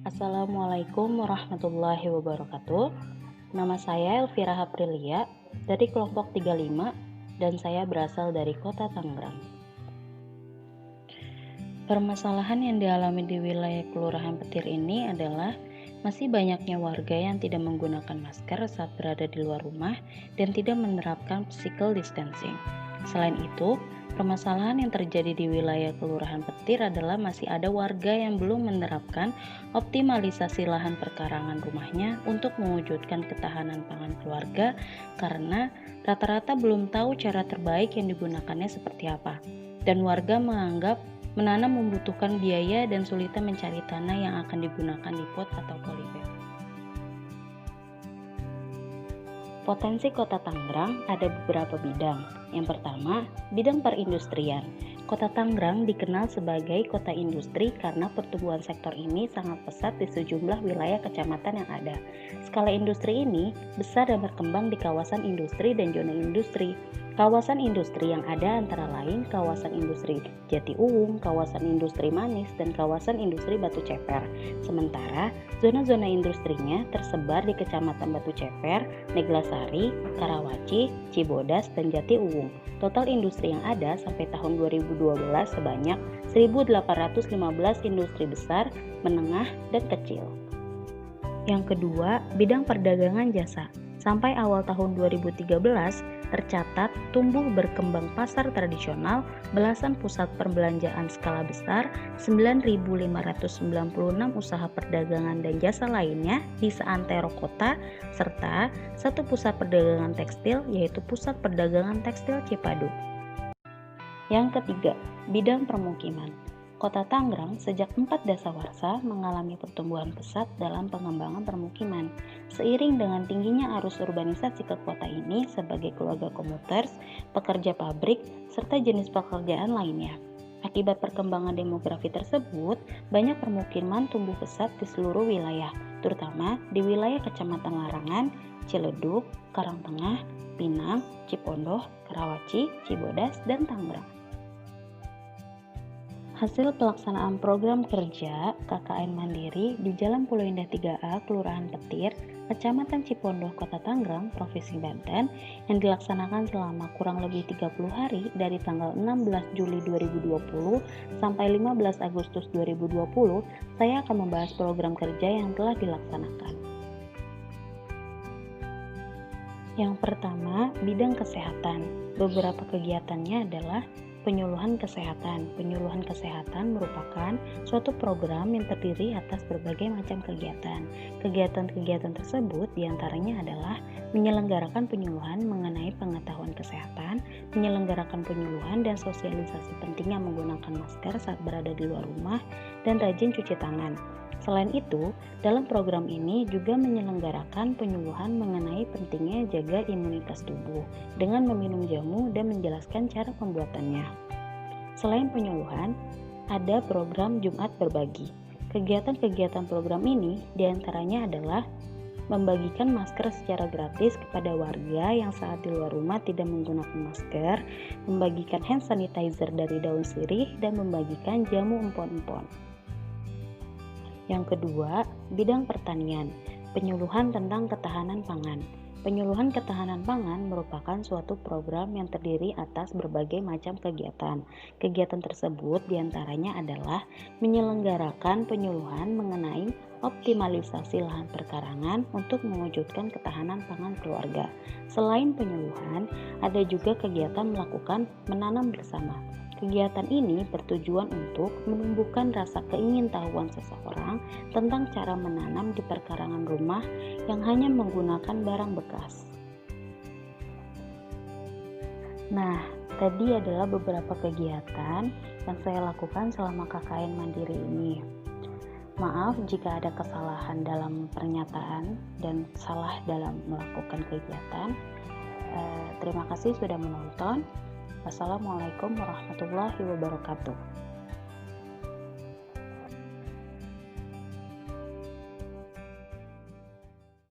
Assalamualaikum warahmatullahi wabarakatuh. Nama saya Elvira Aprilia dari kelompok 35 dan saya berasal dari Kota Tangerang. Permasalahan yang dialami di wilayah Kelurahan Petir ini adalah masih banyaknya warga yang tidak menggunakan masker saat berada di luar rumah dan tidak menerapkan physical distancing. Selain itu, permasalahan yang terjadi di wilayah Kelurahan Petir adalah masih ada warga yang belum menerapkan optimalisasi lahan perkarangan rumahnya untuk mewujudkan ketahanan pangan keluarga karena rata-rata belum tahu cara terbaik yang digunakannya seperti apa. Dan warga menganggap menanam membutuhkan biaya dan sulitnya mencari tanah yang akan digunakan di pot atau polybag. Potensi Kota Tangerang ada beberapa bidang. Yang pertama, bidang perindustrian. Kota Tangerang dikenal sebagai kota industri karena pertumbuhan sektor ini sangat pesat di sejumlah wilayah kecamatan yang ada. Skala industri ini besar dan berkembang di kawasan industri dan zona industri. Kawasan industri yang ada antara lain kawasan industri Jati Uwung, kawasan industri Manis, dan kawasan industri Batu Ceper. Sementara zona-zona industrinya tersebar di Kecamatan Batu Ceper, Neglasari, Karawaci, Cibodas, dan Jati Uwung. Total industri yang ada sampai tahun 2012 sebanyak 1.815 industri besar, menengah, dan kecil. Yang kedua, bidang perdagangan jasa. Sampai awal tahun 2013, tercatat tumbuh berkembang pasar tradisional, belasan pusat perbelanjaan skala besar, 9.596 usaha perdagangan dan jasa lainnya di seantero kota, serta satu pusat perdagangan tekstil yaitu Pusat Perdagangan Tekstil Cipadu. Yang ketiga, bidang permukiman. Kota Tangerang sejak 4 dasawarsa mengalami pertumbuhan pesat dalam pengembangan permukiman. Seiring dengan tingginya arus urbanisasi ke kota ini sebagai keluarga komuters, pekerja pabrik, serta jenis pekerjaan lainnya. Akibat perkembangan demografi tersebut, banyak permukiman tumbuh pesat di seluruh wilayah, terutama di wilayah Kecamatan Larangan, Ciledug, Karangtengah, Pinang, Cipondoh, Karawaci, Cibodas, dan Tangerang. Hasil pelaksanaan program kerja KKN Mandiri di Jalan Pulau Indah 3A, Kelurahan Petir, Kecamatan Cipondoh, Kota Tangerang, Provinsi Banten, yang dilaksanakan selama kurang lebih 30 hari dari tanggal 16 Juli 2020 sampai 15 Agustus 2020, saya akan membahas program kerja yang telah dilaksanakan. Yang pertama, bidang kesehatan. Beberapa kegiatannya adalah penyuluhan kesehatan. Penyuluhan kesehatan merupakan suatu program yang terdiri atas berbagai macam kegiatan. Kegiatan-kegiatan tersebut diantaranya adalah menyelenggarakan penyuluhan mengenai pengetahuan kesehatan, menyelenggarakan penyuluhan dan sosialisasi pentingnya menggunakan masker saat berada di luar rumah, dan rajin cuci tangan. Selain itu, dalam program ini juga menyelenggarakan penyuluhan mengenai pentingnya jaga imunitas tubuh dengan meminum jamu dan menjelaskan cara pembuatannya. Selain penyuluhan, ada program Jumat Berbagi. Kegiatan-kegiatan program ini diantaranya adalah membagikan masker secara gratis kepada warga yang saat di luar rumah tidak menggunakan masker, membagikan hand sanitizer dari daun sirih, dan membagikan jamu empon-empon. Yang kedua, bidang pertanian, penyuluhan tentang ketahanan pangan. Penyuluhan ketahanan pangan merupakan suatu program yang terdiri atas berbagai macam kegiatan. Kegiatan tersebut diantaranya adalah menyelenggarakan penyuluhan mengenai optimalisasi lahan perkarangan untuk mewujudkan ketahanan pangan keluarga. Selain penyuluhan, ada juga kegiatan melakukan menanam bersama. Kegiatan ini bertujuan untuk menumbuhkan rasa keingintahuan seseorang tentang cara menanam di perkarangan rumah yang hanya menggunakan barang bekas. Nah, tadi adalah beberapa kegiatan yang saya lakukan selama KKN Mandiri ini. Maaf jika ada kesalahan dalam pernyataan dan salah dalam melakukan kegiatan. Terima kasih sudah menonton. Wassalamualaikum warahmatullahi wabarakatuh.